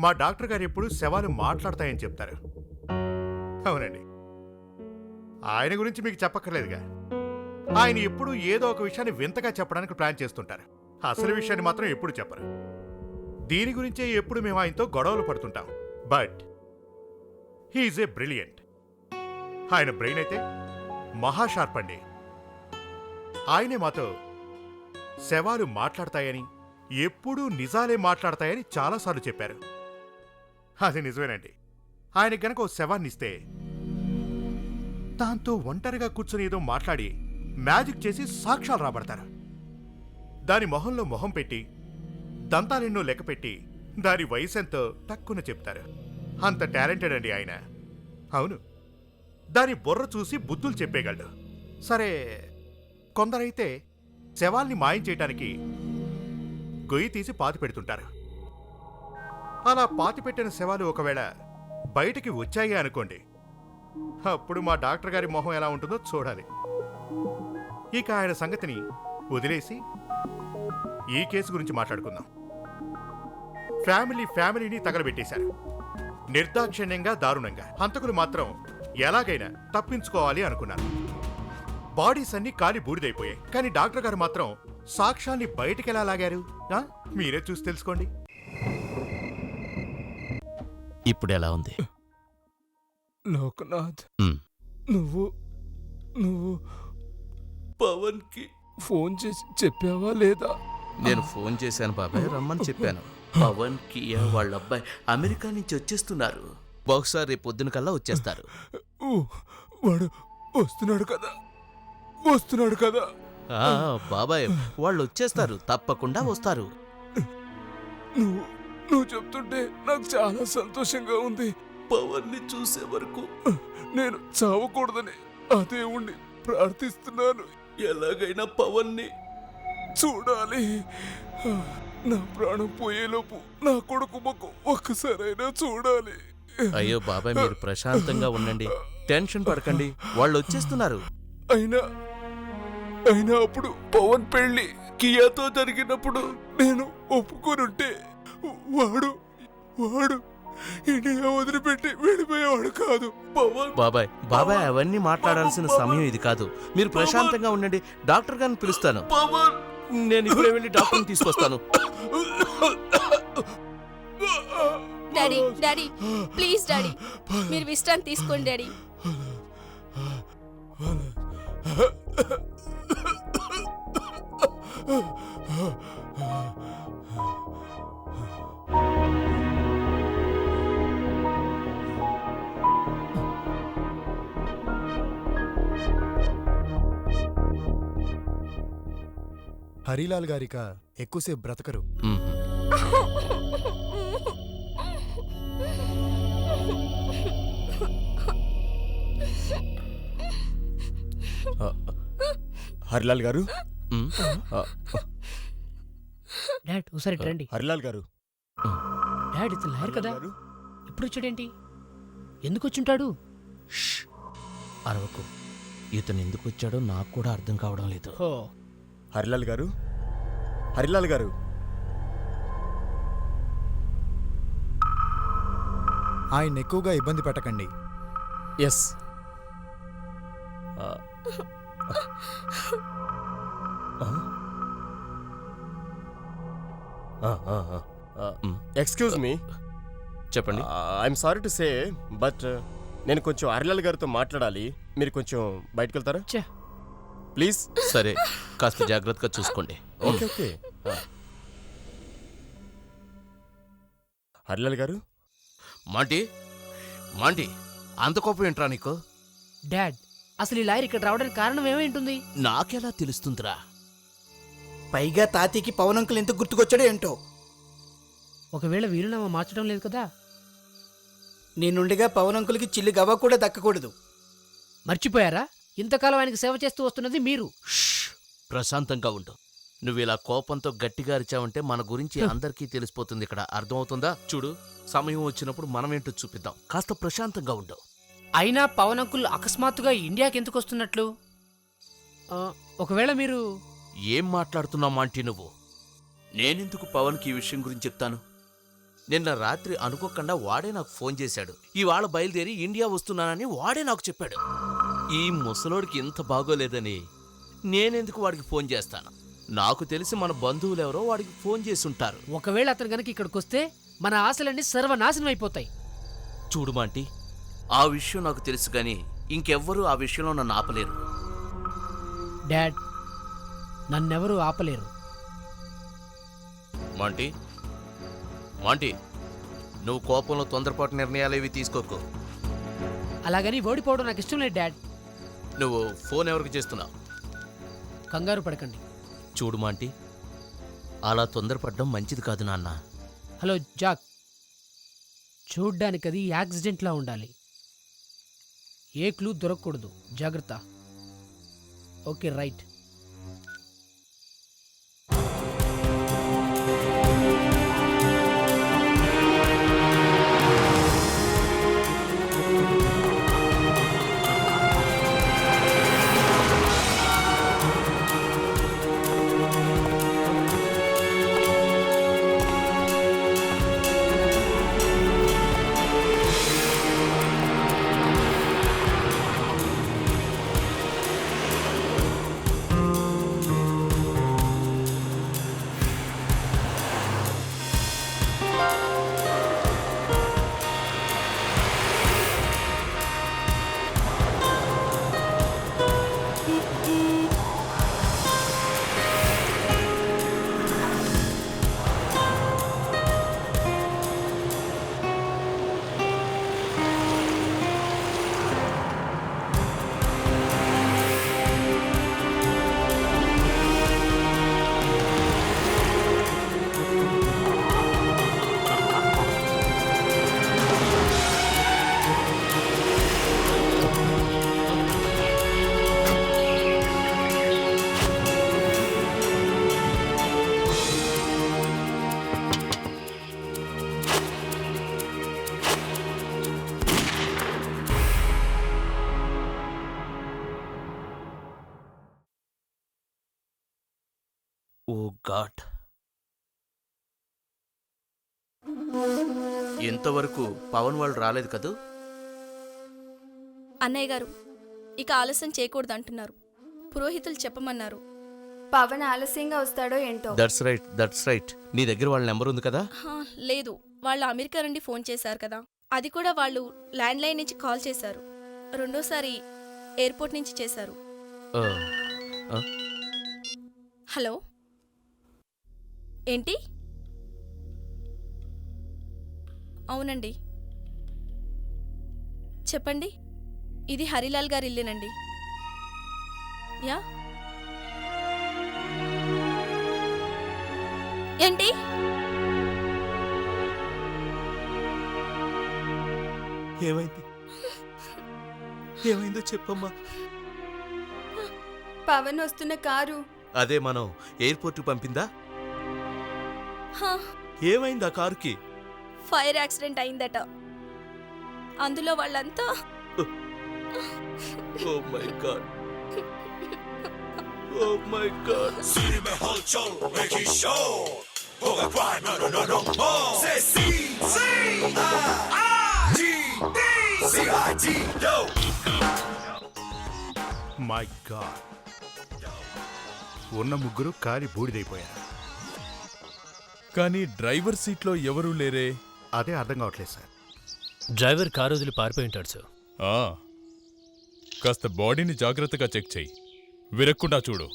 మా డాక్టర్ గారు ఎప్పుడు శవాలు మాట్లాడతాయని చెప్తారు. అవునండి, ఆయన గురించి మీకు చెప్పక్కర్లేదుగా. ఆయన ఎప్పుడు ఏదో ఒక విషయాన్ని వింతగా చెప్పడానికి ప్లాన్ చేస్తుంటారు. అసలు విషయాన్ని మాత్రం ఎప్పుడు చెప్పరు. దీని గురించే ఎప్పుడు మేము ఆయనతో గొడవలు పడుతుంటాం. But he is a brilliant. ఆయన బ్రెయిన్ అయితే మహాషార్ప్ అండి. ఆయనే మాతో శవాలు మాట్లాడతాయని, ఎప్పుడూ నిజాలే మాట్లాడతాయని చాలాసార్లు చెప్పారు. అది నిజమేనండి. ఆయనకి గనక ఓ శవాన్నిస్తే దాంతో ఒంటరిగా కూర్చుని ఏదో మాట్లాడి మ్యాజిక్ చేసి సాక్ష్యాలు రాబడతారు. దాని మొహంలో మొహం పెట్టి దంతాలెన్నో లెక్కపెట్టి దాని వయసెంతో టక్కున చెప్తారు. అంత టాలెంటెడ్ అండి ఆయన. అవును, దాని బుర్ర చూసి బుద్ధులు చెప్పేయగలడు. సరే, కొందరైతే శవాల్ని మాయం చేయటానికి గొయ్యి తీసి పాతి పెడుతుంటారు. అలా పాతిపెట్టిన శవాలు ఒకవేళ బయటికి వచ్చాయి అనుకోండి, అప్పుడు మా డాక్టర్ గారి మొహం ఎలా ఉంటుందో చూడాలి. ఇక ఆయన సంగతిని వదిలేసి ఈ కేసు గురించి మాట్లాడుకుందాం. ఫ్యామిలీని తగలబెట్టేశారు, నిర్దాక్షిణ్యంగా, దారుణంగా. హంతకులు మాత్రం ఎలాగైనా తప్పించుకోవాలి అనుకున్నారు. బాడీస్ అన్ని కాలి బూడిదైపోయాయి. కానీ డాక్టర్ గారు మాత్రం సాక్ష్యాల్ని బయటికెలా లాగారు మీరే చూసి తెలుసుకోండి. ఇప్పుడు ఎలా ఉంది? లోకనాథ్, నువ్వు పవన్ కి ఫోన్ చేసి చెప్పావా లేదా? నేను ఫోన్ చేశాను బాబాయ్, రమ్మని చెప్పాను. పవన్ కియా వాళ్ళ అబ్బాయి అమెరికా నుంచి వచ్చేస్తున్నారు. బహుశా రేపు పొద్దున కల్లా వచ్చేస్తారు. వాడు వస్తున్నాడు కదా. బాబాయ్, వాళ్ళు వచ్చేస్తారు, తప్పకుండా వస్తారు. నువ్వు చెప్తుంటే నాకు చాలా సంతోషంగా ఉంది. పవన్ ని చూసే వరకు నేను చావకూడదని ఆ దేవుణ్ణి ప్రార్థిస్తున్నాను. ఎలాగైనా పవన్ ని చూడాలి. నా ప్రాణం పోయేలోపు నా కొడుకు ముఖం ఒక్కసారైనా చూడాలి. అయ్యో బాబాయ్, మీరు ప్రశాంతంగా ఉండండి, టెన్షన్ పడకండి, వాళ్ళు వచ్చేస్తున్నారు. అయినా అప్పుడు పవన్ పెళ్లి కియాతో జరిగినప్పుడు నేను ఒప్పుకోనుంటే వాడు ఇండియా వదిలిపెట్టి వెళ్ళిపోయేవాడు కాదు. బాబాయ్ అవన్నీ మాట్లాడాల్సిన సమయం ఇది కాదు. మీరు ప్రశాంతంగా ఉండండి, డాక్టర్ గారిని పిలుస్తాను. నేను ఇప్పుడే వెళ్ళి డాక్టర్ని తీసుకొస్తాను. డాడీ ప్లీజ్ డాడీ, మీరు విశ్రాంతి తీసుకోండి డాడీ. హరిలాల్ గారిక ఎక్కువసేపు బ్రతకరు. హరిలాల్ గారు, డాడ్ ఒకసారి రండి. హరిలాల్ గారు, డాడ్ ఇతను లాయర్ కదా, ఎప్పుడు వచ్చాడేంటి? ఎందుకు వచ్చుంటాడు? అరవకు, ఇతను ఎందుకు వచ్చాడో నాకు కూడా అర్థం కావడం లేదు. హరిలాల్ గారు, ఆయన ఎక్కువగా ఇబ్బంది పెట్టకండి. ఎస్. Excuse me. చెప్పండి. I'm sorry to say but నేను కొంచెం హరిలాల్ గారితో మాట్లాడాలి. మీరు కొంచెం బయటకు వెళ్తారా ప్లీజ్? సరే, కాస్త జాగ్రత్తగా చూసుకోండి. ఓకే. హరిలాల్ గారు. మాంటి అంత కోపం ఏంట్రా నీకు? డాడ్, అసలు ఈ లాయర్ ఇక్కడ రావడానికి కారణం ఏమైంటుంది? నాకెలా తెలుస్తుందిరా? పైగా తాతయ్యకి పవన్ అంకుల్ ఎంత గుర్తుకొచ్చాడో ఏంటో. ఒకవేళ వీలునామా మార్చడం లేదు కదా? నేనుండగా పవన్ అంకుల్కి చిల్లి గవ్వ కూడా దక్కకూడదు. మర్చిపోయారా? ఇంతకాలం ఆయనకి సేవ చేస్తూ వస్తున్నది మీరు. ప్రశాంతంగా ఉండు. నువ్వు ఇలా కోపంతో గట్టిగా అరిచావంటే మన గురించి అందరికీ తెలిసిపోతుంది ఇక్కడ. అర్థమవుతుందా? చూడు, సమయం వచ్చినప్పుడు మనమేంటో చూపిద్దాం. కాస్త ప్రశాంతంగా ఉండు. అయినా పవన్ అంకుల్ అకస్మాత్తుగా ఇండియాకి ఎందుకు వస్తున్నట్లు? ఒకవేళ మీరు... ఏం మాట్లాడుతున్నావు ఆంటీ నువ్వు? నేనెందుకు పవన్కి ఈ విషయం గురించి చెప్తాను? నిన్న రాత్రి అనుకోకుండా వాడే నాకు ఫోన్ చేశాడు. ఇవాళ బయలుదేరి ఇండియా వస్తున్నానని వాడే నాకు చెప్పాడు. ఈ ముసలోడికి ఇంత బాగోలేదని నేనెందుకు వాడికి ఫోన్ చేస్తాను? నాకు తెలిసి మన బంధువులెవరో వాడికి ఫోన్ చేసుంటారు. ఒకవేళ అతను గనక ఇక్కడికి వస్తే మన ఆశలన్నీ సర్వనాశనం అయిపోతాయి. చూడు మాంటి, ఆ విషయం నాకు తెలుసు కానీ ఇంకెవ్వరూ ఆ విషయంలో నన్ను ఆపలేరు. డాడ్, నన్నెవరూ ఆపలేరు. మాంటి, మాంటి, నువ్వు కోపంలో తొందరపాటు నిర్ణయాలేవి తీసుకోకు. అలాగని ఓడిపోవడం నాకు ఇష్టం లేదు డాడ్. నువ్వు ఫోన్ ఎవరికి చేస్తున్నావు? కంగారు పడకండి. చూడు మాంటి, అలా తొందరపడడం మంచిది కాదు నాన్న. హలో జాక్, చూడ్డానికి అది యాక్సిడెంట్లా ఉండాలి. ఏ క్లూ దొరకకూడదు. జాగ్రత్త. Okay right. ఓ గాడ్, ఇంతవరకు పవన్ వాళ్ళు రాలేదు కదూ? అన్నయ్య గారు, ఇక ఆలస్యం చేయకూడదు అంటున్నారు. పురోహితులు చెప్పమన్నారు. పవన్ ఆలస్యంగా వస్తాడో ఏంటో. That's right, that's right. నీ దగ్గర వాళ్ళ నెంబర్ ఉంది కదా? లేదు, వాళ్ళు అమెరికా నుండి ఫోన్ చేశారు కదా, అది కూడా వాళ్ళు ల్యాండ్ లైన్ నుంచి కాల్ చేశారు. రెండోసారి ఎయిర్పోర్ట్ నుంచి చేశారు. హలో, ఏంటి? అవునండి, చెప్పండి. ఇది హరిలాల్ గారి ఇల్లేనండి. యా, ఏంటి? ఏమైంది? ఏమైందో చెప్పమ్మా. పవన్ వస్తున్న కారు. అదే మనం ఎయిర్పోర్ట్ పంపిందా? ఏమైంది ఆ కారుకి? ఫైర్ యాక్సిడెంట్ అయిందట. అందులో వాళ్ళంతా oh my god, oh my god. My god, ఉన్న ముగ్గురు కాలి బూడిదైపోయారు. కానీ డ్రైవర్ సీట్లో ఎవరూ లేరే. అదే అర్థం కావట్లేదు సార్. డ్రైవర్ కారు వదిలి పారిపోయి ఉంటాడు సార్. కాస్త బాడీని జాగ్రత్తగా చెక్ చెయ్యి, విరక్కుండా చూడు.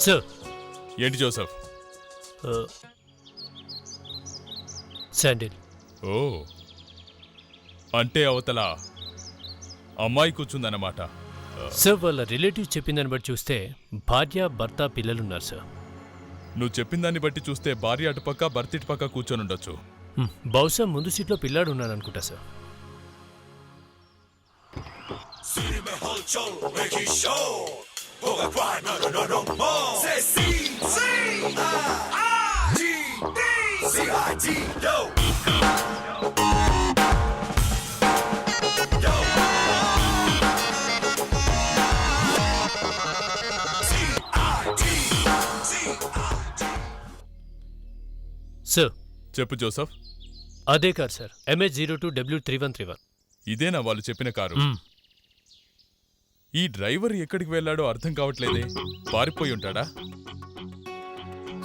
సార్. ఏంటి జోసఫ్? శాండిల్. ఓ, అంటే అవతల అమ్మాయి కూర్చుందన్నమాట. సార్, వాళ్ళ రిలేటివ్ చెప్పిన దాన్ని బట్టి చూస్తే భార్య, భర్త, పిల్లలున్నారు సార్. నువ్వు చెప్పిన దాన్ని బట్టి చూస్తే భార్య అటుపక్క, భర్త ఇటుపక్క కూర్చొని ఉండొచ్చు. బహుశా ముందు సీట్లో పిల్లాడు ఉన్నాడు అనుకుంటా సార్. చెప్పు జోసఫ్. అదే కార్ సార్, MH02W3131. ఇదేనా వాళ్ళు చెప్పిన కారు? ఈ డ్రైవర్ ఎక్కడికి వెళ్ళాడో అర్థం కావట్లేదే. పారిపోయి ఉంటాడా?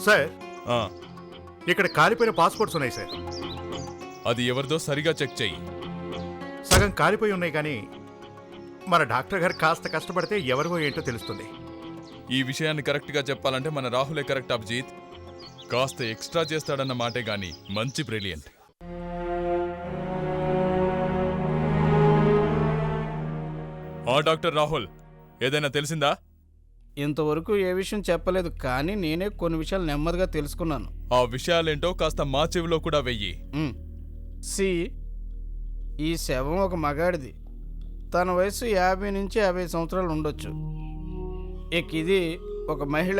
సార్, ఆ, ఇక్కడ కాలిపోయిన పాస్పోర్ట్స్ ఉన్నాయి సార్. అది ఎవరిదో సరిగా చెక్ చెయ్యి. సగం కాలిపోయి ఉన్నాయి కానీ మన డాక్టర్ గారు కాస్త కష్టపడితే ఎవరివో ఏంటో తెలుస్తుంది. ఈ విషయాన్ని కరెక్ట్గా చెప్పాలంటే మన రాహులే కరెక్ట్ అభిజిత్. కాస్త ఎక్స్ట్రా చేస్తాడన్న మాటే గాని మంచి బ్రిలియంట్. డాక్టర్ రాహుల్, ఏదైనా తెలిసిందా? ఇంతవరకు ఏ విషయం చెప్పలేదు, కానీ నేనే కొన్ని విషయాలు నెమ్మదిగా తెలుసుకున్నాను. ఆ విషయాలేంటో కాస్త మా చెవిలో కూడా వెయ్యి. సి, ఈ శవం ఒక మగాడిది. తన వయసు 50 నుంచి 50 సంవత్సరాలు ఉండొచ్చు. ఇక ఇది ఒక మహిళ,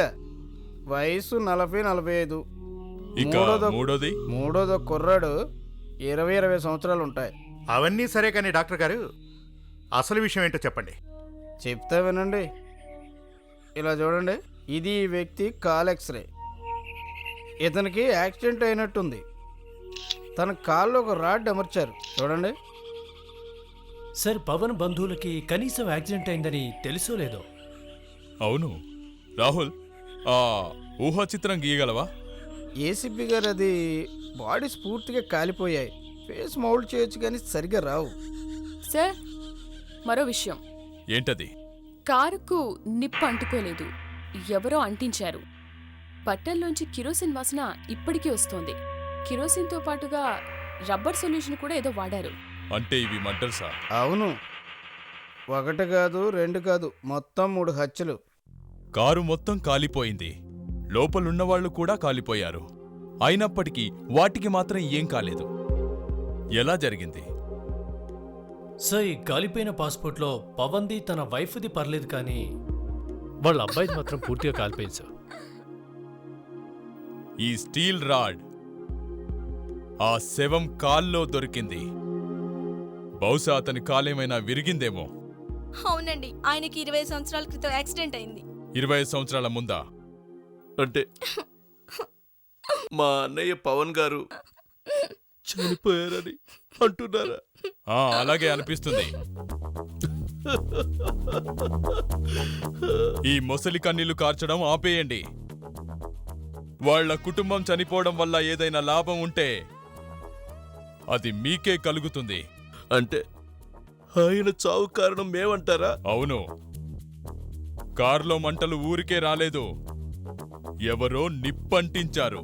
వయసు 40-45. ఇక మూడోదో కుర్రాడు 20-20 సంవత్సరాలు ఉంటాయి. అవన్నీ సరే కానీ డాక్టర్ గారు, అసలు విషయం ఏంటో చెప్పండి. చెప్తా వినండి. ఇలా చూడండి, ఇది ఈ వ్యక్తి కాల్ ఎక్స్రే. ఇతనికి యాక్సిడెంట్ అయినట్టుంది. తన కాల్లో ఒక రాడ్ అమర్చారు, చూడండి. సార్, పవన్ బంధువులకి కనీసం యాక్సిడెంట్ అయిందని తెలుసో లేదో. అవును రాహుల్, ఆ ఊహా చిత్రం గీయగలవా? ఏసీపీ గారు, అది బాడీస్ పూర్తిగా కాలిపోయాయి. ఫేస్ మౌల్డ్ చేయొచ్చు కానీ సరిగా రావు. సార్, మరో విషయం. ఏంటది? కారుకు నిప్పు అంటుకోలేదు, ఎవరో అంటించారు. పట్టణంలోంచి కిరోసిన్ వాసన ఇప్పటికీ వస్తోంది. కిరోసిన్తో పాటుగా రబ్బర్ సొల్యూషన్ కూడా ఏదో వాడారు. అంటే ఇవి మర్డర్సా? అవును, 1 కాదు 2 కాదు, మొత్తం 3 హత్యలు. కారు మొత్తం కాలిపోయింది, లోపలున్నవాళ్లు కూడా కాలిపోయారు. అయినప్పటికీ వాటికి మాత్రం ఏం కాలేదు. ఎలా జరిగింది? సార్, ఈ కాలిపోయిన పాస్పోర్ట్లో పవన్ది తన వైఫ్ది పర్లేదు, కానీ వాళ్ళ అబ్బాయిది మాత్రం పూర్తిగా కాలిపోయింది సార్. ఈ స్టీల్ రాడ్ ఆ శవం కాల్లో దొరికింది. బహుశా అతని కాలేమైనా విరిగిందేమో. అవునండి, ఆయనకి 20 సంవత్సరాల క్రితం యాక్సిడెంట్ అయింది. 20 సంవత్సరాల ముందా? అంటే మా అన్నయ్య పవన్ గారు చనిపోయారని అంటున్నారా? అలాగే అనిపిస్తుంది. ఈ మొసలి కన్నీళ్లు కార్చడం ఆపేయండి. వాళ్ళ కుటుంబం చనిపోవడం వల్ల ఏదైనా లాభం ఉంటే అది మీకే కలుగుతుంది. అంటే ఆయన చావు కారణం మేమంటారా? అవును, కారులో మంటలు ఊరికే రాలేదు, ఎవరో నిప్పంటించారు.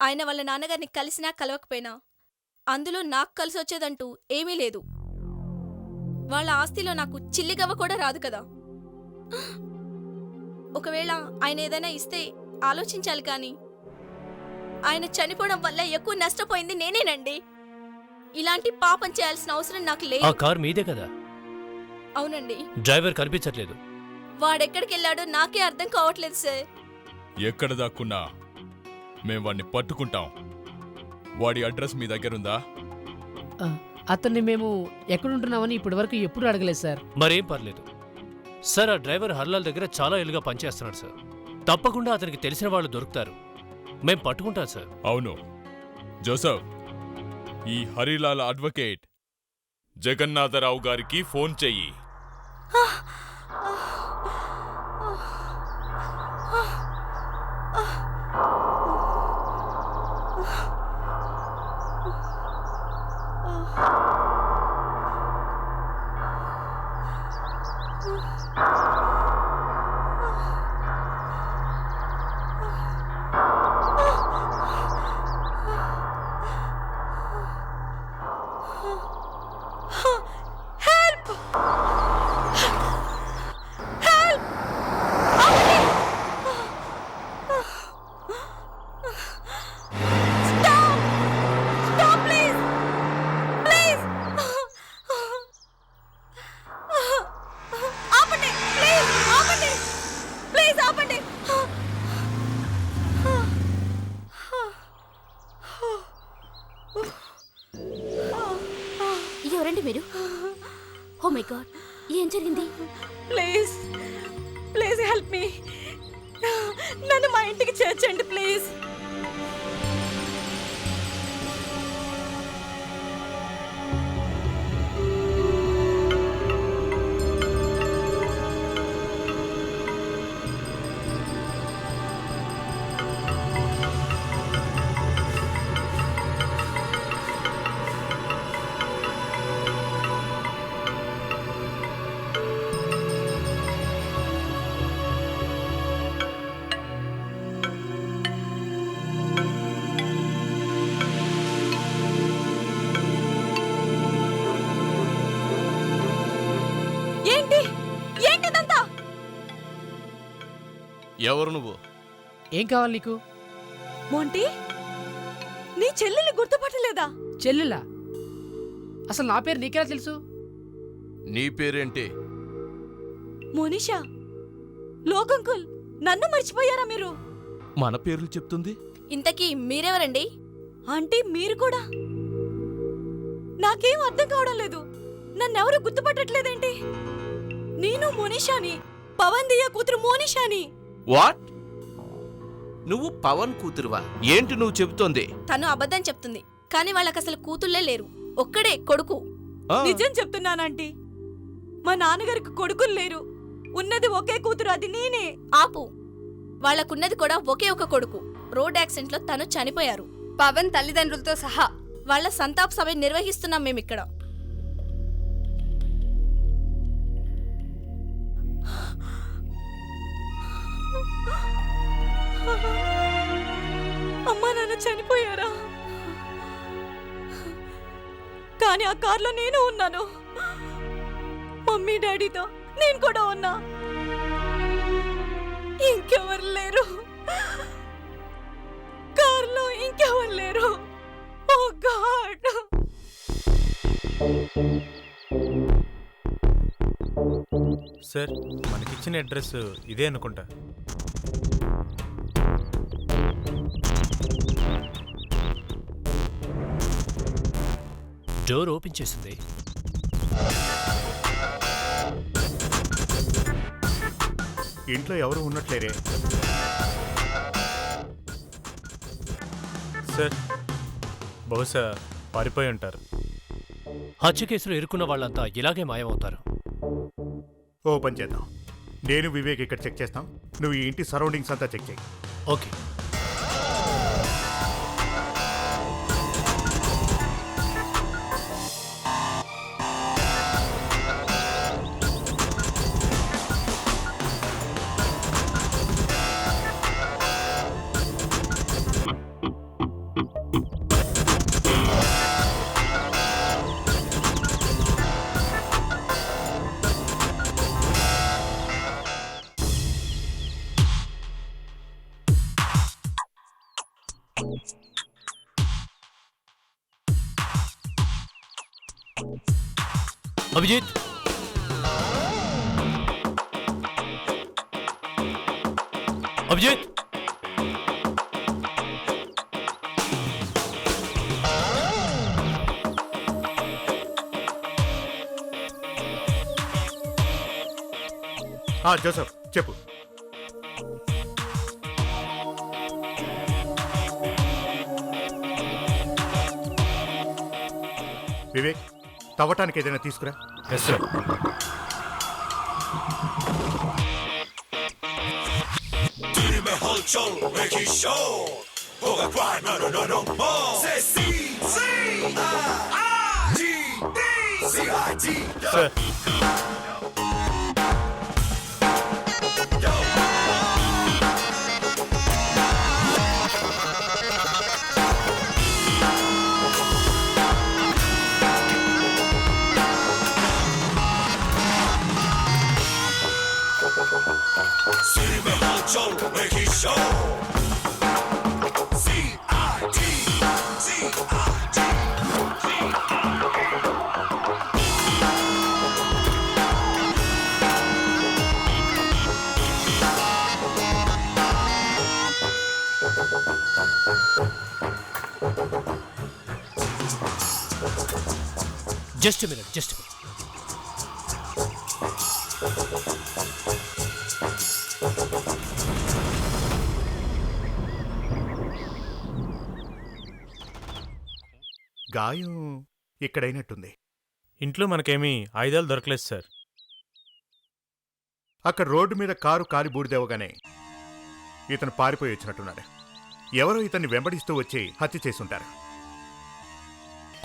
ఆయన వాళ్ళ నాన్నగారిని కలిసినా కలవకపోయినా అందులో నాకు కలిసి వచ్చేదంటూ ఏమీ లేదు. వాళ్ళ ఆస్తిలో నాకు చిల్లిగవ్వ కూడా రాదు కదా. ఒకవేళ ఆయన ఏదైనా ఇస్తే ఆలోచించాలి, కానీ ఆయన చనిపోవడం వల్ల ఎక్కువ నష్టపోయింది నేనేనండి. ఇలాంటి పాపం చేయాల్సిన అవసరం నాకు ఆ లేదు. కార్ మీదే కదా? అవునండి. డ్రైవర్ కనిపించట్లేదు. వాడెక్కడికి వెళ్ళాడో నాకే అర్థం కావట్లేదు సార్. ఎక్కడ దాక్కున్నా మేం వాడిని పట్టుకుంటాం. వాడి అడ్రస్ మీ దగ్గరుందా? అతన్ని మేము ఎక్కడుంటున్నామని ఇప్పటి వరకు ఎప్పుడు అడగలేదు సార్. మరేం పర్లేదు సార్, ఆ డ్రైవర్ హర్లాల్ దగ్గర చాలా ఏళ్ళుగా పనిచేస్తున్నాడు సార్. తప్పకుండా అతనికి తెలిసిన వాళ్ళు దొరుకుతారు, మేం పట్టుకుంటాం సార్. అవును జోసఫ్, ఈ హరిలాల్ అడ్వకేట్ జగన్నాథరావు గారికి ఫోన్ చెయ్యి. ఎవరండి మీరు? ఓ మై గాడ్, ఏం జరిగింది? Please please help me. నన్ను మా ఇంటికి చేర్చండి ప్లీజ్. ఎవరు నువ్వు? ఏం కావాలి నీకు? మోంటీ, నీ చెల్లెల్ని గుర్తుపట్టలేదా? చెల్లెలా? అసలు నా పేరు నీకెలా తెలుసు? నీ పేరేంటి? మోనిషా. లోకంకుల్, నన్ను మర్చిపోయారా మీరు? మన పేర్లు చెప్తుంది. ఇంతకీ మీరెవరండి? ఆంటీ, మీరు కూడా? నాకేం అర్థం కావడం లేదు. నన్నెవరు గుర్తుపట్టట్లేదేంటి? నేను మోనిషాని, పవన్ దియ్య కూతురు మోనిషాని. వాట్? నువ్వు పవన్ కూతురువా? ఏంటి నువ్వు చెబుతోంది? తను అబద్ధం చెప్తుంది. కానీ వాళ్ళకి అసలు కూతుళ్లే లేరు. ఒక్కడే కొడుకు. నిజం చెప్తున్నానంటీ. మా నాన్నగారికి కొడుకులు లేరు. ఉన్నది ఒకే కూతురు, అది నేనే. ఆపు. వాళ్లకున్నది కూడా ఒకే ఒక కొడుకు. రోడ్ యాక్సిడెంట్ లో తను చనిపోయారు. పవన్ తల్లిదండ్రులతో సహా. వాళ్ళ సంతాప సభ నిర్వహిస్తున్నాం మేమిక్కడ. అమ్మా నాన్న చనిపోయారా? కానీ ఆ కార్లో నేను ఉన్నాను. మమ్మీ డాడీతో నేను కూడా ఉన్నా. ఇంకెవరు లేరు కార్లో, ఇంకెవరు లేరు. ఓ గాడ్. సార్, మనకిచ్చిన అడ్రస్ ఇదే అనుకుంటా. డోర్ ఓపెన్ చేసింది. ఇంట్లో ఎవరు ఉన్నట్లేరే. సార్, బహుశా పారిపోయి ఉంటారు. హత్య కేసులో ఇరుక్కున్న వాళ్ళంతా ఇలాగే మాయమవుతారు. ఓపెన్ చేద్దాం. నేను వివేక్ ఇక్కడ చెక్ చేస్తాం. నువ్వు ఈ ఇంటి సరౌండింగ్స్ అంతా చెక్ చేయి. ఓకే. అభిజిత్, అభిజిత్, జోసఫ్ చెప్పు. వివేక్, తవ్వటానికి ఏదైనా తీసుకురా. Yes sir. Sir, just minute, just minute. గాయం ఇక్కడైనట్టుంది. ఇంట్లో మనకేమీ ఆయుధాలు దొరకలేదు సార్. అక్కడ రోడ్డు మీద కారు కాలి బూడిదేవగానే ఇతను పారిపోయి వచ్చినట్టున్నాడు. ఎవరో ఇతన్ని వెంబడిస్తూ వచ్చి హత్య చేసుంటారు.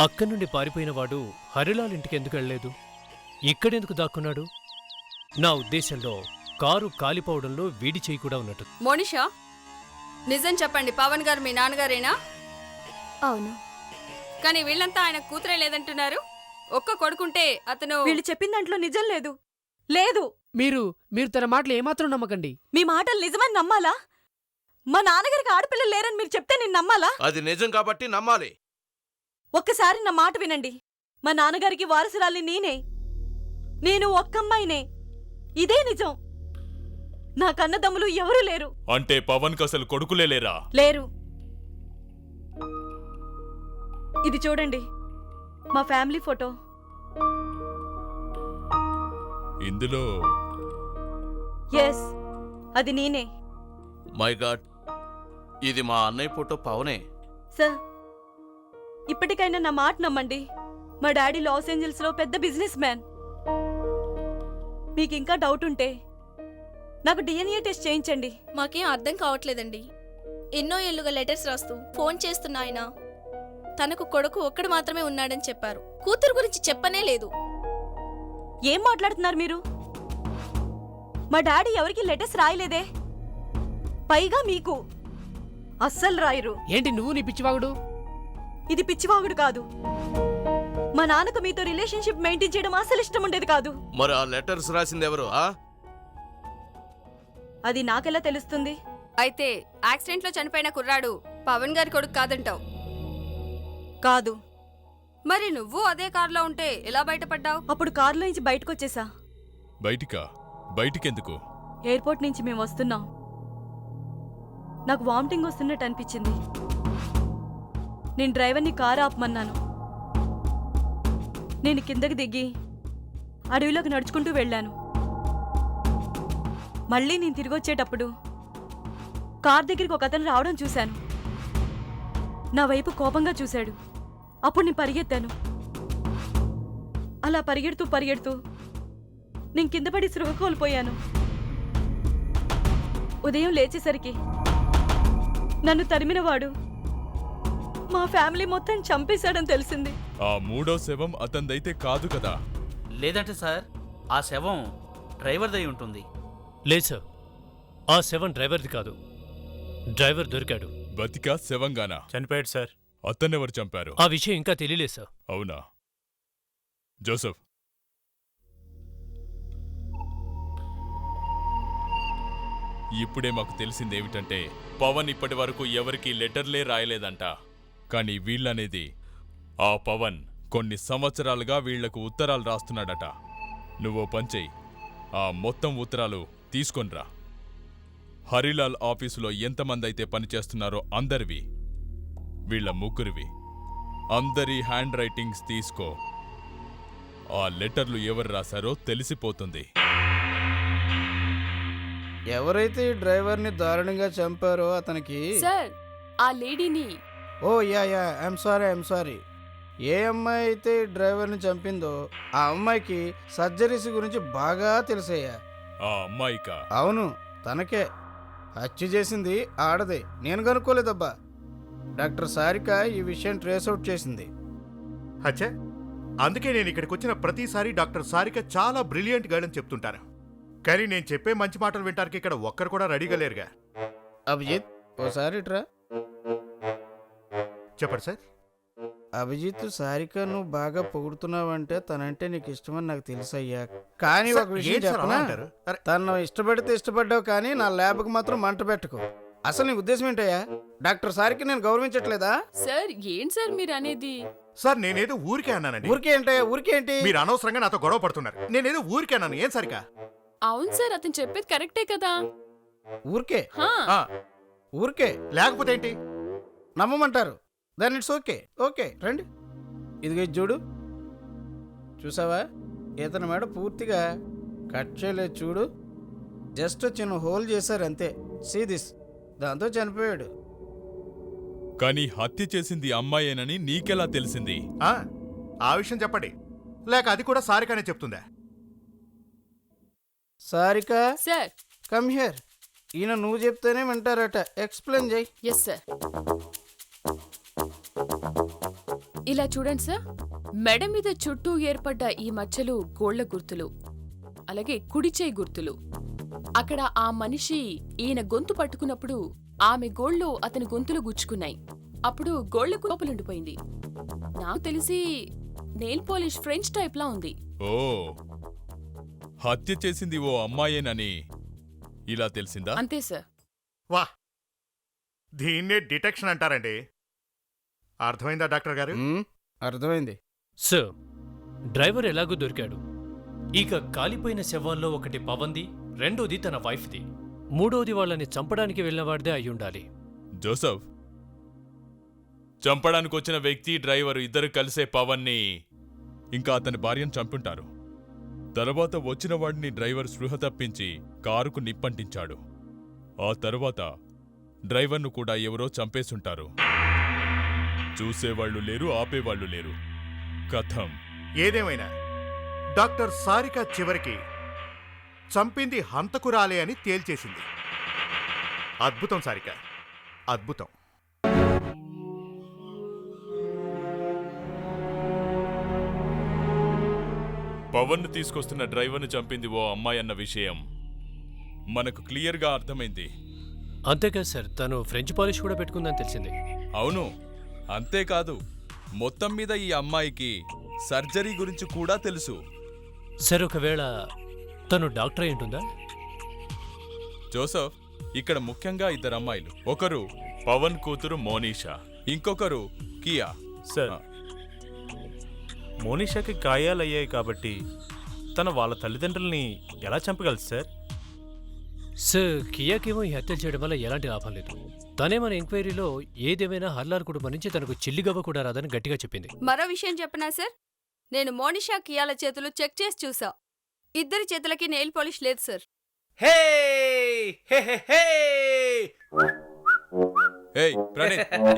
అక్కడి నుండి పారిపోయిన వాడు హరిలాల్ ఇంటికి ఎందుకు వెళ్ళలేదు? ఇక్కడెందుకు దాక్కున్నాడు? నా ఉద్దేశంలో కారు కాలిపోవడంలో వీడి చేయి కూడా ఉన్నట్టు. మోనిషా, నిజం చెప్పండి, పవన్ గారు మీ నాన్నగారేనా? అవును. కానీ వీళ్ళంతా ఆయన కూతురే లేదంటున్నారు. ఒక్క కొడుకుంటే అతను. వీళ్ళు చెప్పిన దాంట్లో నిజం లేదు. లేదు, మీరు తన మాటలు ఏమాత్రం నమ్మకండి. మీ మాటలు నిజమని నమ్మాలా? మా నాన్నగారికి ఆడపిల్లలు లేరని మీరు చెప్తే నేను నమ్మాలా? అది నిజం కాబట్టి నమ్మాలి. ఒక్కసారి నా మాట వినండి. మా నాన్నగారికి వారసురాల్ని నేనే. నేను ఒక్కమ్మాయినే. ఇదే నిజం. నా కన్నదమ్ములు ఎవరూ లేరు. అంటే పవన్ కు అసలు కొడుకులే లేరా? లేరు. ఇది చూడండి, మా ఫ్యామిలీ ఫోటో. ఇందులో ఎస్, అది నేనే. మై గాడ్, ఇది మా అన్నయ్య ఫోటో పవనే. సార్, ఇప్పటికైనా నా మాట నమ్మండి. మా డాడీ లాస్ ఏంజల్స్ లో పెద్ద బిజినెస్ మ్యాన్. మీకు ఇంకా డౌట్ ఉంటే నాకు DNA టెస్ట్ చేయించండి. మాకేం అర్థం కావట్లేదండి. ఎన్నో ఏళ్లుగా లెటర్స్ రాస్తూ ఫోన్ చేస్తున్న ఆయన తనకు కొడుకు ఒక్కడు మాత్రమే ఉన్నాడని చెప్పారు. కూతురు గురించి చెప్పనే లేదు. ఏం మాట్లాడుతున్నారు మీరు? మా డాడీ ఎవరికి లెటర్స్ రాయలేదే. పైగా మీకు అస్సలు రాయరు. ఏంటి నువ్వు నీ పిచ్చివాగుడు? ఇది పిచ్చివాగుడు కాదు. మా నాన్నకు మీతో రిలేషన్షిప్ మెయింటైన్ చేయడం అసలు ఇష్టం ఉండేది కాదు. మరి ఆ లెటర్స్ రాసింది ఎవరు? అది నాకెలా తెలుస్తుంది? అయితే యాక్సిడెంట్ లో చనిపోయిన కుర్రాడు పవన్ గారి కొడుకు కాదంటావు? కాదు. మరి నువ్వు అదే కారులో ఉంటే ఎలా బయటపడ్డావు? అప్పుడు కారులో నుంచి బయటకు వచ్చేసా. బయటికెందుకు? ఎయిర్పోర్ట్ నుంచి మేము వస్తున్నాం. నాకు వామిటింగ్ వస్తున్నట్టు అనిపించింది. నేను డ్రైవర్ని కారు ఆపమన్నాను. నేను కిందకి దిగి అడవిలోకి నడుచుకుంటూ వెళ్ళాను. మళ్ళీ నేను తిరిగి వచ్చేటప్పుడు కార్ దగ్గరికి ఒక అతను రావడం చూశాను. నా వైపు కోపంగా చూశాడు. అప్పుడు నేను పరిగెత్తాను. అలా పరిగెడుతూ నేను కింద పడి స్పృహ కోల్పోయాను. ఉదయం లేచేసరికి నన్ను తరిమినవాడు మా ఫ్యామిలీ మొత్తం చంపేశాడని తెలిసింది. ఆ మూడో శవం అతందైతే కాదు కదా? లేదంటే సార్, ఆ శవం డ్రైవర్దై ఉంటుంది. లేదు సార్, ఆ శవం డ్రైవర్ది కాదు. డ్రైవర్ దొరికాడు. బతికా శవంగానా? చనిపోయాడు సార్. అతన్నెవరు చంపారు? ఆ విషయం ఇంకా తెలియలేదు సార్. అవునా? జోసెఫ్, ఇప్పుడే మాకు తెలిసిందేమిటంటే పవన్ ఇప్పటి వరకు ఎవరికీ లెటర్లే రాయలేదంట. కానీ వీళ్ళనేది ఆ పవన్ కొన్ని సంవత్సరాలుగా వీళ్లకు ఉత్తరాలు రాస్తున్నాడట. నువ్వో పంచేయి, ఆ మొత్తం ఉత్తరాలు తీసుకొనిరా. హరిలాల్ ఆఫీసులో ఎంతమంది అయితే పనిచేస్తున్నారో అందరివి, వీళ్ళ ముగ్గురివి, అందరి హ్యాండ్ రైటింగ్స్ తీసుకో. ఆ లెటర్లు ఎవరు రాశారో తెలిసిపోతుంది. ఎవరైతే ఈ డ్రైవర్ని దారుణంగా చంపారో అతనికి సార్, ఆ లేడీని. ఓ యా ఐఎమ్ సారీ. ఏ అమ్మాయి అయితే ఈ డ్రైవర్ని చంపిందో ఆ అమ్మాయికి సర్జరీస్ గురించి బాగా తెలిసయ్యా. ఆ అమ్మాయికా? అవును, తనకే. హత్య చేసింది ఆడదే, నేను కనుక్కోలేదబ్బా. డాక్టర్ సారిక ఈ విషయం ట్రేస్ అవుట్ చేసింది. అచ్చా, అందుకే నేను ఇక్కడికి వచ్చిన ప్రతిసారి డాక్టర్ సారిక చాలా బ్రిలియంట్ గైడ్ అని చెప్తుంటాను. కానీ నేను చెప్పే మంచి మాటలు వింటానికి ఇక్కడ ఒక్కరు కూడా రెడీగా లేరుగా. అభిజిత్, ఓసారి ఇట్రా. చెప్పండి సార్. అభిజిత్, సారిక నువ్వు బాగా పొగుడుతున్నావంటే తనంటే నీకు ఇష్టమని నాకు తెలుసయ్యా. కానీ ఒక విషయం చెప్పనా, తను ఇష్టపడితే ఇష్టపడ్డావు, కానీ నా ల్యాబ్కి మాత్రం మంట పెట్టుకో. అసలు నీ ఉద్దేశం ఏంటయ్యా? డాక్టర్ సారికి నేను గౌరవించట్లేదా? సార్, ఏంటి సార్ మీరు అనేది? సార్, నేనేదో ఊరికే అన్నానండి. ఊరికే ఏంటయ్యా? ఊరికేంటి? మీరు అనవసరంగా నాతో గొడవ పడుతున్నారు. నేనేదో ఊరికే అన్నాను. ఏం సరికా? అవును సార్, అతను చెప్పేది కరెక్టే కదా. ఊరికే హా. ఊరికే లేకపోతే ఏంటి? నమ్మమంటారు. దాని ఇట్స్ ఓకే రండి. ఇదిగో ఇది చూడు. చూసావా, ఇతని మేడ పూర్తిగా కట్ చేయలేదు చూడు. జస్ట్ చిన్న హోల్ చేశారు అంతే. See this. దాంతో చనిపోయాడు. కానీ హత్య చేసింది అమ్మాయేనని నీకెలా తెలిసింది? ఆ విషయం చెప్పండి, లేక అది కూడా సారికనే చెప్తుందా? Sarika sir, come here. ఈయన నువ్వు చెప్తేనే వింటారట. ఎక్స్ప్లెయిన్ చేయి. Yes sir. ఇలా చూడండి సార్, మెడ మీద చుట్టూ ఏర్పడ్డ ఈ మచ్చలు గోళ్ల గుర్తులు, అలాగే కుడిచేయి గుర్తులు. అక్కడ ఆ మనిషి ఈయన గొంతు పట్టుకున్నప్పుడు ఆమె గోళ్లు అతని గొంతులు గుచ్చుకున్నాయి. అప్పుడు గోళ్లకు లోపలుండిపోయింది. నాకు తెలిసి నెయిల్ పాలిష్ ఫ్రెంచ్ టైప్ లా ఉంది. ఓ, హత్య చేసింది ఓ అమ్మాయేనని ఇలా తెలిసిందా? అంతే సార్. వా, దీన్నే డిటెక్షన్ అంటారండి. అర్థమైందా డాక్టర్ గారు? అర్థమైంది సార్. డ్రైవర్ ఎలాగూ దొరికాడు. ఇక కాలిపోయిన శవాల్లో ఒకటి పవన్ది, రెండోది తన వైఫ్ది, మూడోది వాళ్ళని చంపడానికి వెళ్ళినవాడిదే అయ్యుండాలి. జోసఫ్, చంపడానికి వచ్చిన వ్యక్తి డ్రైవరు ఇద్దరు కలిసే పవన్ని ఇంకా అతని భార్యను చంపుంటారు. తర్వాత వచ్చిన వాడిని డ్రైవర్ స్పృహ తప్పించి కారుకు నిప్పంటించాడు. ఆ తర్వాత డ్రైవర్ను కూడా ఎవరో చంపేసుంటారు. చూసేవాళ్లు లేరు, ఆపేవాళ్లు లేరు. కథం. ఏదేమైనా డాక్టర్ సారిక చివరికి చంపింది హంతకురాలే అని తేల్చేసింది. అద్భుతం సారిక, అద్భుతం. పవన్ను తీసుకొస్తున్న డ్రైవర్ను చంపింది ఓ అమ్మాయి అన్న విషయం మనకు క్లియర్గా అర్థమైంది. అంతేకాదు సార్, తను ఫ్రెంచ్ పాలిష్ కూడా పెట్టుకుందని తెలిసింది. అవును, అంతేకాదు మొత్తం మీద ఈ అమ్మాయికి సర్జరీ గురించి కూడా తెలుసు. సార్, ఒకవేళ తను డాక్టర్ అయి ఉంటుందా? జోసఫ్, ఇక్కడ ముఖ్యంగా ఇద్దరు అమ్మాయిలు. ఒకరు పవన్ కూతురు మోనీషా, ఇంకొకరు కియా. సార్, మోనిషాకి గాయాలయ్యాయి కాబట్టి తన వాళ్ళ తల్లిదండ్రుల్ని ఎలా చంపగలదు సార్? సార్, కియాకేమో ఈ హత్యలు చేయడం వల్ల ఎలాంటి లాభం లేదు. తనే మన ఎంక్వైరీలో ఏదేమైనా హర్లాల్ కుటుంబం నుంచి తనకు చిల్లిగవ్వ కూడా రాదని గట్టిగా చెప్పింది. మరో విషయం చెప్పనా సార్, నేను మోనిషా కియాల చేతులు చెక్ చేసి చూసా. ఇద్దరి చేతులకి నెయిల్ పాలిష్ లేదు సార్.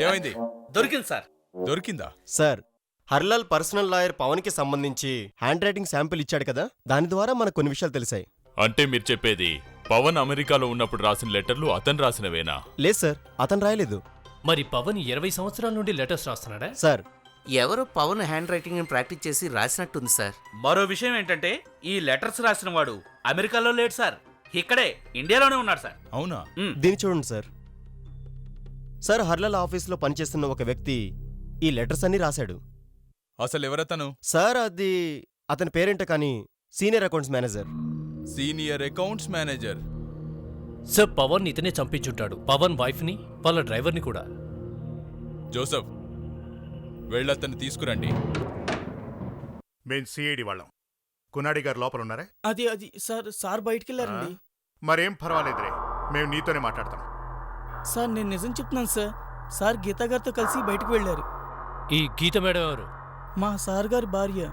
ఏమైంది? దొరికింది సార్. దొరికిందా? సార్, హర్లాల్ పర్సనల్ లాయర్ పవన్కి సంబంధించి హ్యాండ్ రైటింగ్ శాంపిల్ ఇచ్చాడు కదా, దాని ద్వారా మనకు కొన్ని విషయాలు తెలిసాయి. అంటే మీరు చెప్పేది పవన్ అమెరికాలో ఉన్నప్పుడు రాసిన లెటర్లు అతను రాసినవేనా? లేదు సార్, అతను రాయలేదు. మరి పవన్ 20 సంవత్సరాల నుండి లెటర్స్ రాస్తున్నాడా? సార్, ఎవరో పవన్ హ్యాండ్ రైటింగ్ ప్రాక్టీస్ చేసి రాసినట్టుంది సార్. మరో విషయం ఏంటంటే ఈ లెటర్స్ రాసిన వాడు అమెరికాలో లేడు సార్, ఇక్కడే ఇండియాలోనే ఉన్నాడు సార్. అవునా? దీన్ని చూడండి సార్. సార్, హర్లాల్ ఆఫీస్లో పనిచేస్తున్న ఒక వ్యక్తి ఈ లెటర్స్ అన్ని రాశాడు. అసలు ఎవరతను? సార్, అది అతని పేరేంట కానీ senior accounts manager. Senior accounts manager? Sir, Pavan ఇతనే చంపించుంటాడు. పవన్ వైఫ్ని, వాళ్ళ డ్రైవర్ని కూడా. జోసఫ్, వెళ్ళతన్ని తీసుకురండి. మేం సిఐడి వాళ్ళం. కునాడి గారు లోపల ఉన్నారా? అది అది సార్, సార్ బయటికి వెళ్ళారండి. మరేం పర్వాలేదురే, మేము నీతోనే మాట్లాడతాం. సార్, నేను నిజం చెప్తున్నాను సార్. సార్ గీతా గారితో కలిసి బయటికి వెళ్ళారు. ఈ గీత మేడం ఎవరు? మా సార్ గారి భార్య.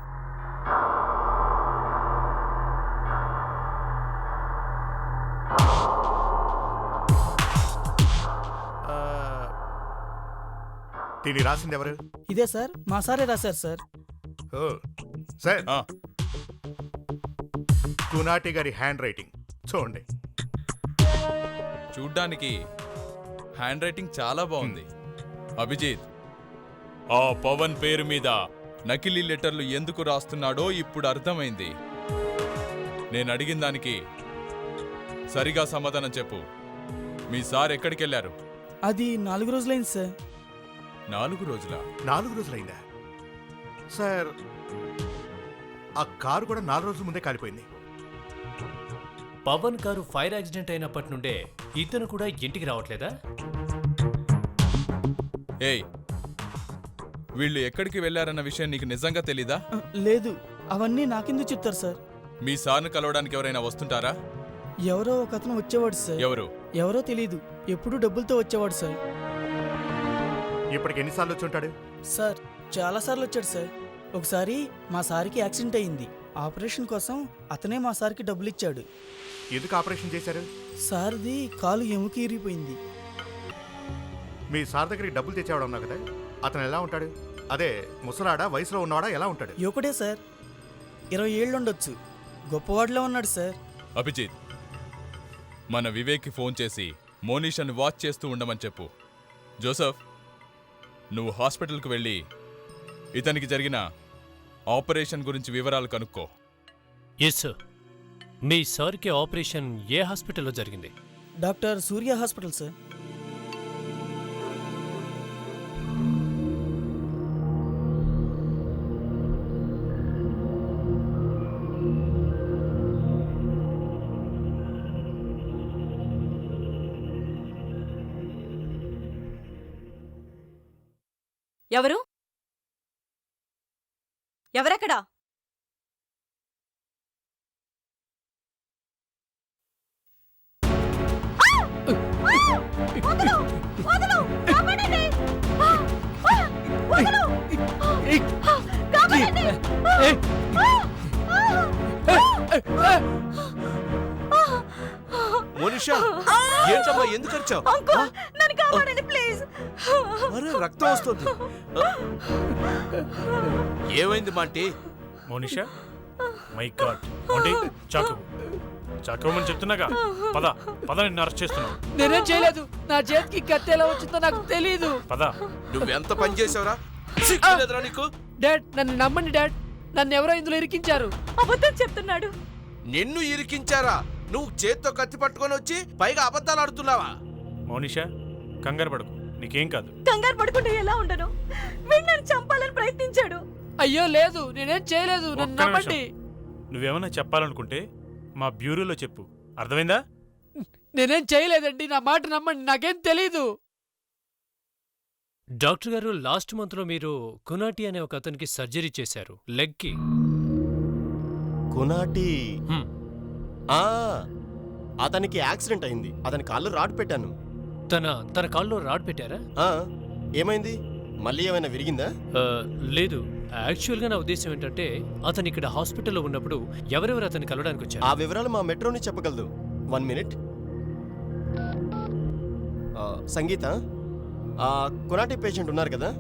దీన్ని రాసింది ఎవరు? ఇదే సార్, మా సారే రాశారు సార్. ఓ సార్, కునాటి గారి హ్యాండ్ రైటింగ్ చూడండి. చూడ్డానికి హ్యాండ్ రైటింగ్ చాలా బాగుంది. అభిజిత్, ఆ పవన్ పేరు మీద నకిలీ లెటర్లు ఎందుకు రాస్తున్నాడో ఇప్పుడు అర్థమైంది. నేను అడిగిన దానికి సరిగా సమాధానం చెప్పు. మీ సార్ ఎక్కడికెళ్లారు? అది 4 రోజులైంది సార్. 4 రోజులా? 4 రోజులైందా సార్? ఆ కారు కూడా 4 రోజుల ముందే కాలిపోయింది. పవన్ కారు ఫైర్ యాక్సిడెంట్ అయినప్పటి నుండే ఇతను కూడా ఇంటికి రావట్లేదా? ఏయ్, వీళ్ళు ఎక్కడికి వెళ్లారన్న విషయం నీకు నిజంగా తెలీదా? లేదు, అవన్నీ నాకెందుకు చెప్తారు సార్? మీ సార్ను కలవడానికి ఎవరైనా వస్తుంటారా? ఎవరో ఒక అతను వచ్చేవాడు సార్. ఎవరో తెలీదు, ఎప్పుడూ డబ్బులతో వచ్చేవాడు సార్. ఇప్పటికి ఎన్నిసార్లు వచ్చి ఉంటాడు? సార్, చాలా సార్లు వచ్చాడు సార్. ఒకసారి మా సార్కి యాక్సిడెంట్ అయింది. ఆపరేషన్ కోసం అతనే మా సార్కి డబ్బులు ఇచ్చాడు. ఎందుకు ఆపరేషన్ చేశారు? సార్ది కాలు ఎముక ఇరిగిపోయింది. మీ సార్ దగ్గరికి డబ్బులు తెచ్చేవాడు ఉన్నా కదా, అతను ఎలా ఉంటాడు? అదే ముసలాడా, వయసులో ఉన్నవాడా, ఎలా ఉంటాడు? యువకుడే సార్, 20 ఏళ్ళు ఉండొచ్చు. గొప్పవాడిలో ఉన్నాడు సార్. అభిజిత్, మన వివేక్కి ఫోన్ చేసి మోనిషాని వాచ్ చేస్తూ ఉండమని చెప్పు. జోసఫ్, నువ్వు హాస్పిటల్కి వెళ్ళి ఇతనికి జరిగిన ఆపరేషన్ గురించి వివరాలు కనుక్కో. Yes sir. మీ సార్కి ఆపరేషన్ ఏ హాస్పిటల్లో జరిగింది? డాక్టర్ సూర్య హాస్పిటల్ సార్. ఎవరు? ఎవరెక్కడా? మోనిషా, ఏంటమ్మా ఎందుకు వచ్చావు? నన్ను కాపాడండి ప్లీజ్. అరే రక్తం వస్తుంది. ఏమైంది Monty? Monisha, my god. Monty, చాకు చాకోమని చెప్తున్నాగా. పద పద, నిన్ను అరెస్ట్ చేస్తున్నావు. నేనేం చేయలేదు. నా చేతికి కత్తి ఎలా వచ్చిందో నాకు తెలీదు. పద. నువ్వెంత పని చేసావురా? సిగ్గులేదురా నీకు? డాడ్, నన్ను నమ్మండి డాడ్. నన్ను ఎవరో ఇందులో ఇరికించారు. అబద్ధం చెప్తున్నాడు. నిన్ను ఇరికించారా? నువ్వు చేత్తో కత్తి పట్టుకొని వచ్చి పైగా అబద్ధాలు ఆడుతున్నావా? మోనిషా, కంగారు పడకు, నీకేం కాదు. కంగారు పడుకుంటే ఎలా ఉండను? వీడు నన్ను చంపాలని ప్రయత్నించాడు. అయ్యో లేదు, నేనేం చేయలేదు. నన్ను ఒక్క నమ్మండి. నిమిషం. నువ్వేమన్నా చెప్పాలనుకుంటే మా బ్యూరోలో చెప్పు, అర్థమైందా? నేనేం చేయలేదండి. నా మాట నమ్మండి, నాకేం తెలీదు. డాక్టర్ గారు, లాస్ట్ మంత్లో మీరు కునాటి అనే ఒక అతనికి సర్జరీ చేశారు, లెగ్కి. కునాటి? అతనికి యాక్సిడెంట్ అయింది. అతని కాళ్ళు రాడ్ పెట్టాను. తన కాల్లో రాడ్ పెట్టారా? ఏమైంది? మళ్ళీ ఏమైనా విరిగిందా? లేదు. యాక్చువల్గా నా ఉద్దేశం ఏంటంటే, అతను ఇక్కడ హాస్పిటల్లో ఉన్నప్పుడు ఎవరెవరు అతన్ని కలవడానికి వచ్చారు? ఆ వివరాలు మా మెట్రోని చెప్పగలదు. 1 మినిట్. సంగీత, కొనాటి పేషెంట్ ఉన్నారు కదా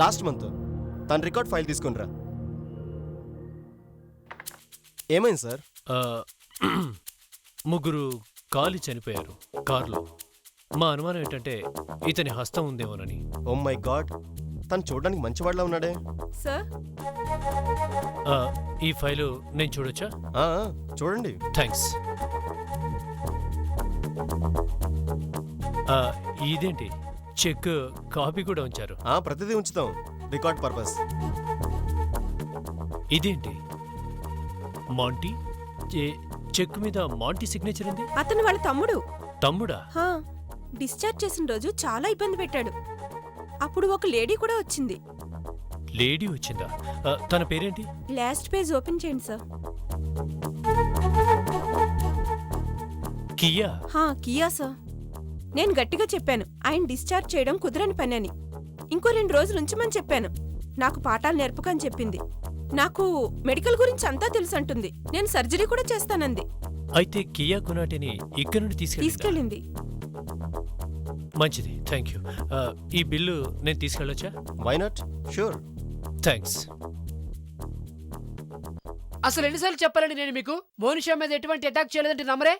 లాస్ట్ మంత్, తన రికార్డ్ ఫైల్ తీసుకునిరా. ఏమైంది సార్? ముగ్గురు కాలి చనిపోయారు కారులో. మా అనుమానం ఏంటంటే ఇతని హస్తం ఉందేమోనని. ఓ మై గాడ్, తను చూడడానికి మంచివాడిలా ఉన్నాడే. సార్, ఈ ఫైలు నేను చూడొచ్చా? చూడండి. థ్యాంక్స్. ఇదేంటి, చెక్ కాపీ కూడా ఉంచారు? ప్రతిదీ ఉంచుతాం, రికార్డ్ పర్పస్. ఇదేంటి, మాంటీ? చెక్ మీద మాంటీ సిగ్నేచర్ ఉంది. అతను వాళ్ళ తమ్ముడు. తమ్ముడా? డిశ్చార్జ్ చేసిన రోజు చాలా ఇబ్బంది పెట్టాడు. అప్పుడు ఒక లేడీ కూడా వచ్చింది. లేడీ వచ్చిందా? తన పేరేంటి? లాస్ట్ పేజ్ ఓపెన్ చేయండి సార్. కియా? Kia sir. నేను గట్టిగా చెప్పాను ఆయన డిశ్చార్జ్ చేయడం కుదరని పని అని. ఇంకో 2 రోజులు ఉంచమని చెప్పాను. నాకు పాఠాలు నేర్పకని చెప్పింది. నాకు మెడికల్ గురించి అంతా తెలుసు అంటుంది. నేను సర్జరీ కూడా చేస్తానంది. అయితే కియా కునాటిని ఇక్కడి నుండి తీసుకెళ్ళింది. మంచిది, థ్యాంక్ యూ. ఈ బిల్లు నేను తీసుకెళ్ళొచ్చా? Why not? షూర్. థ్యాంక్స్. అసలు ఎన్నిసార్లు చెప్పాలండి నేను మీకు? మోనిషా మీద ఎటువంటి అటాక్ చేయలేదంటే నమ్మరే?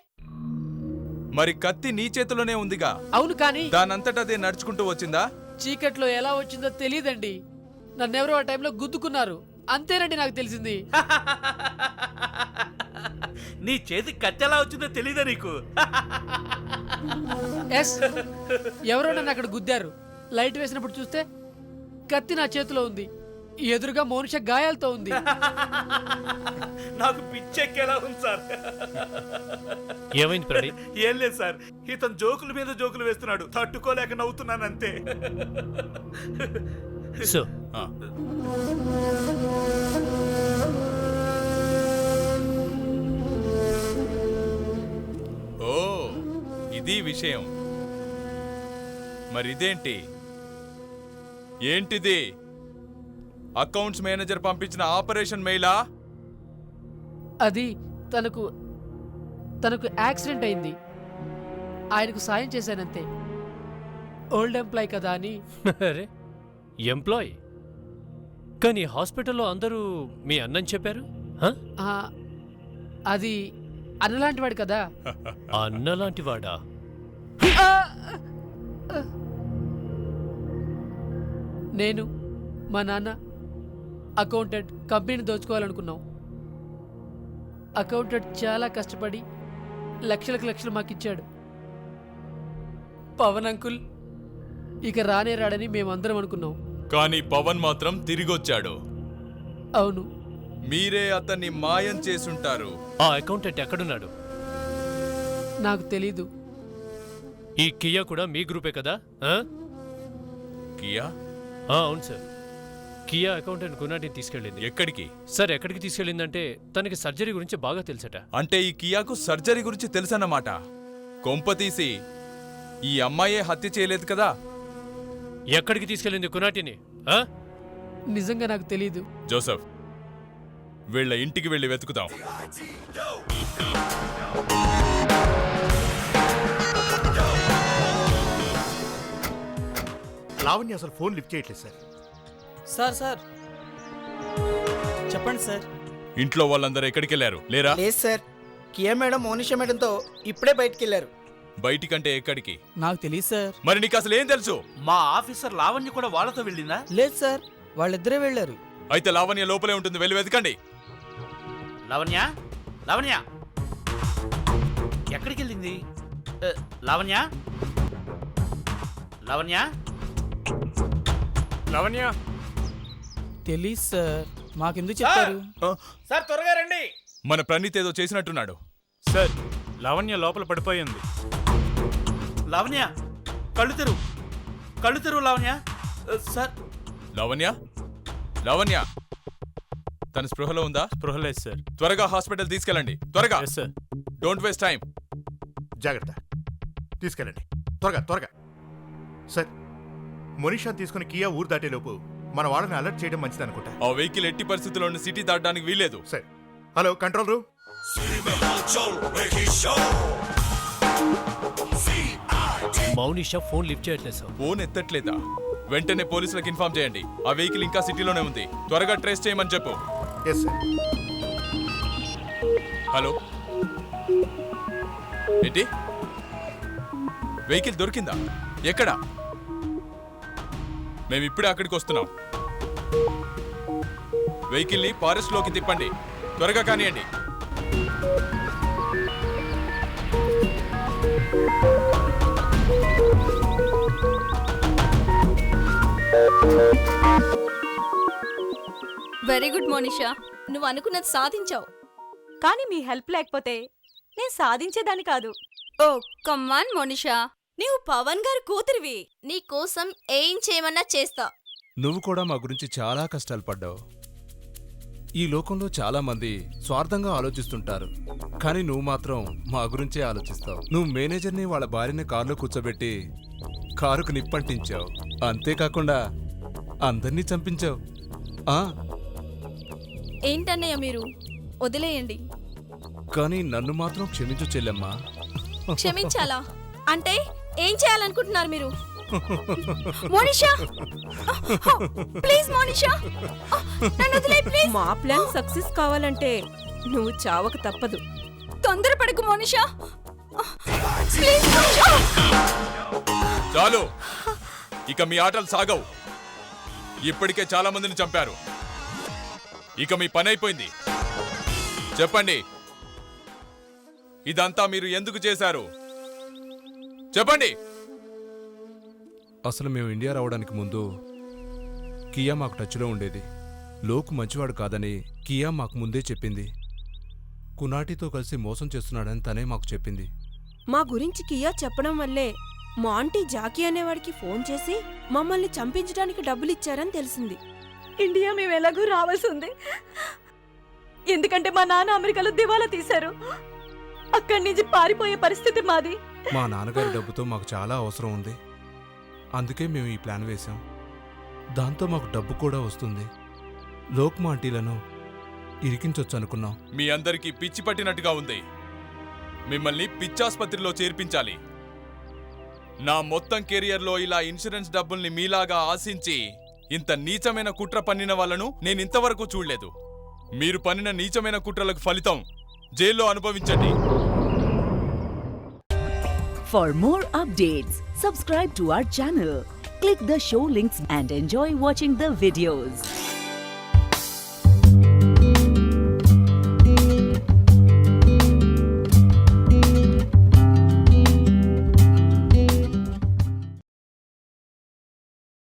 మరి కత్తి నీ చేతిలోనే ఉందిగా. అవును, కానీ దానంతట అదే నడుచుకుంటూ వచ్చిందా? చీకట్లో ఎలా వచ్చిందో తెలియదండి. నన్నెవరో ఆ టైంలో గుద్దుకున్నారు, అంతేనండి నాకు తెలిసింది. నీ చేతి కత్తి ఎలా వచ్చిందో తెలీదా నీకు? ఎస్, ఎవరో నన్ను అక్కడ గుద్దారు. లైట్ వేసినప్పుడు చూస్తే కత్తి నా చేతిలో ఉంది. ఎదురుగా మోనిషా గాయాలతో ఉంది. నాకు పిచ్చెక్కేలా ఉంది సార్. ఏమైంది ప్రణీత్? ఏం లేదు సార్, ఇతను జోకుల మీద జోకులు వేస్తున్నాడు, తట్టుకోలేక నవ్వుతున్నాను అంతే. సో ఓ, ఇది విషయం. మరిదేంటి? ఏంటిది? అకౌంట్స్ మేనేజర్ పంపించిన ఆపరేషన్ మెయిలా? అది తనకు యాక్సిడెంట్ అయింది. ఆయనకు సాయం చేశానంతే. ఓల్డ్ ఎంప్లాయ్ కదా అని. అరే, ఎంప్లాయ్? కానీ హాస్పిటల్లో అందరూ మీ అన్నని చెప్పారు. అది అన్నలాంటివాడు కదా. అన్నలాంటివాడా? నేను, మా నాన్న అకౌంటెంట్ కంపెనీని దోచుకోవాలనుకున్నాం. అకౌంటెంట్ చాలా కష్టపడి లక్షలకు లక్షలు మాకిచ్చాడు. పవన్ అంకుల్ ఇక రానే రాడని మేమందరం అనుకున్నాం. కానీ పవన్ మాత్రం తిరిగొచ్చాడు. అవును. మీరే అతన్ని మాయం చేసుంటారు. ఆ అకౌంటెంట్ ఎక్కడున్నాడు? నాకు తెలీదు. ఈ కియా కూడా మీ గ్రూపే కదా? కియా? అవును సార్. కియా అకౌంటెంట్ గునాటిని తీసుకెళ్ళింది. ఎక్కడికి? సార్ ఎక్కడికి తీసుకెళ్ళిందంటే తనకి సర్జరీ గురించి బాగా తెలుసట. అంటే ఈ కియాకు సర్జరీ గురించి తెలుసన్నమాట. కొంపతీసి ఈ అమ్మాయే హత్య చేయలేదు కదా? ఎక్కడికి తీసుకెళ్ళింది గునాటిని? నిజంగా నాకు తెలీదు. జోసెఫ్, వీళ్ళ ఇంటికి వెళ్ళి వెతుకుతాం. లావణ్య అసలు ఫోన్ లిఫ్ట్ చేయట్లేదు సార్. సార్ చెప్పండి సార్. ఇంట్లో వాళ్ళందరూ ఎక్కడికి వెళ్ళారు? లేరా? లేదు సార్, కియా మేడం మోనిషా మేడంతో ఇప్పుడే బయటికి వెళ్ళారు. బయటికంటే ఎక్కడికి? నాకు తెలియదు సార్. మరి నీకు అసలు ఏం తెలుసు? మా ఆఫీసర్ లావణ్య కూడా వాళ్ళతో వెళ్ళిందా? లేదు సార్, వాళ్ళిద్దరే వెళ్ళారు. అయితే లావణ్య లోపలే ఉంటుంది, వెళ్ళి వెతకండి. లావణ్య, లావణ్య ఎక్కడికి వెళ్ళింది? లావణ్య, లావణ్య, లావణ్య తెలీదు సార్, మాకెందుకు చెప్పారు? సార్ త్వరగా రండి. మన ప్రణీత్ ఏదో చేసినట్టున్నాడు. సార్, లావణ్య లోపల పడిపోయింది. లావణ్య కళ్ళు తెరువు, కళ్ళు తెరువు లావణ్య. సార్. లావణ్య, లావణ్య తన స్పృహలో ఉందా? స్పృహ లేదు సార్. త్వరగా హాస్పిటల్ తీసుకెళ్ళండి, త్వరగా. సార్. Don't waste time. జాగ్రత్త, తీసుకెళ్ళండి త్వరగా త్వరగా. సార్, మొనిషాని తీసుకుని కియా ఊరు దాటేలోపు మన వాళ్ళని అలర్ట్ చేయడం మంచిది అనుకుంటా. ఆ వెహికల్ ఎట్టి పరిస్థితుల్లో సిటీ దాటడానికి వీల్లేదు. సరే. Hello control room. Mounisha phone lift చేయట్లేదు సార్. ఫోన్ ఎత్తట్లేదా? వెంటనే పోలీసులకు ఇన్ఫార్మ్ చేయండి. ఆ వెహికల్ ఇంకా సిటీలోనే ఉంది, త్వరగా ట్రేస్ చేయమని చెప్పు. Yes sir. హలో, ఏంటి? వెహికల్ దొరికిందా? ఎక్కడ? మేము ఇప్పుడే అక్కడికి వస్తున్నాం. వెహికల్ని ఫారెస్ట్ లోకి తిప్పండి, త్వరగా కానివ్వండి. వెరీ గుడ్ మోనిషా, నువ్వు అనుకున్నది సాధించావు. కానీ మీ హెల్ప్ లేకపోతే నేను సాధించేదాన్ని కాదు. ఓ కమ్మాన్ మోనిషా, నీవు పవన్ గారి కూతురివి. నీ కోసం ఏం చేయమన్నా చేస్తా. నువ్వు కూడా మా గురించి చాలా కష్టాలు పడ్డావు. ఈ లోకంలో చాలా మంది స్వార్థంగా ఆలోచిస్తుంటారు, కానీ నువ్వు మాత్రం మా గురించే ఆలోచిస్తావు. నువ్వు మేనేజర్ని వాళ్ళ భార్యని కారులో కూర్చోబెట్టి కారుకు నిప్పంటించావు. అంతేకాకుండా అందర్నీ చంపించావు. ఏంటన్నయ్య మీరు? వదిలేయండి. కానీ నన్ను మాత్రం క్షమించు చెల్లెమ్మా. క్షమించాలా? అంటే ఏం చేయాలనుకుంటున్నారు మీరు? మోనిషా, ప్లీజ్ మోనిషా, నన్ను వదిలే ప్లీజ్. మా ప్లాన్ సక్సెస్ కావాలంటే నువ్వు చావక తప్పదు. తొందరపడకు మోనిషా, ప్లీజ్ మోనిషా. చాలు, ఇక మీ ఆటలు సాగవు. ఇప్పటికే చాలా మందిని చంపారు, ఇక మీ పని అయిపోయింది. చెప్పండి, ఇదంతా మీరు ఎందుకు చేశారు? చెప్పండి. అసలు మేము ఇండియా రావడానికి ముందు కియా మాకు టచ్లో ఉండేది. లోకు మంచివాడు కాదని కియా మాకు ముందే చెప్పింది. కునాటితో కలిసి మోసం చేస్తున్నాడని తనే మాకు చెప్పింది. మా గురించి కియా చెప్పడం వల్లే మా ఆంటీ జాకీ అనేవాడికి ఫోన్ చేసి మమ్మల్ని చంపించడానికి డబ్బులిచ్చారని తెలిసింది. ఇండియా మేము ఎలాగూ రావాల్సి ఉంది, ఎందుకంటే మా నాన్న అమెరికాలో దివాలా తీశారు. అక్కడి నుంచి పారిపోయే పరిస్థితి మాది. మా నాన్నగారి డబ్బుతో మాకు చాలా అవసరం ఉంది, అందుకే మేము ఈ ప్లాన్ వేశాం. దాంతో మాకు డబ్బు కూడా వస్తుంది. లోక్ మా ఆంటీలను ఇరికించొచ్చు అనుకున్నాం. మీ అందరికీ పిచ్చి పట్టినట్టుగా ఉంది. మిమ్మల్ని పిచ్చాసుపత్రిలో చేర్పించాలి. నా మొత్తం కెరియర్లో ఇలా ఇన్సూరెన్స్ డబ్బుల్ని మీలాగా ఆశించి ఇంత నీచమైన కుట్ర పన్నిన వాళ్ళను నేను ఇంతవరకు చూడలేదు. మీరు పన్నిన నీచమైన కుట్రలకు ఫలితం జైల్లో అనుభవించండి. For more updates, subscribe to our channel, click the show links and enjoy watching the videos.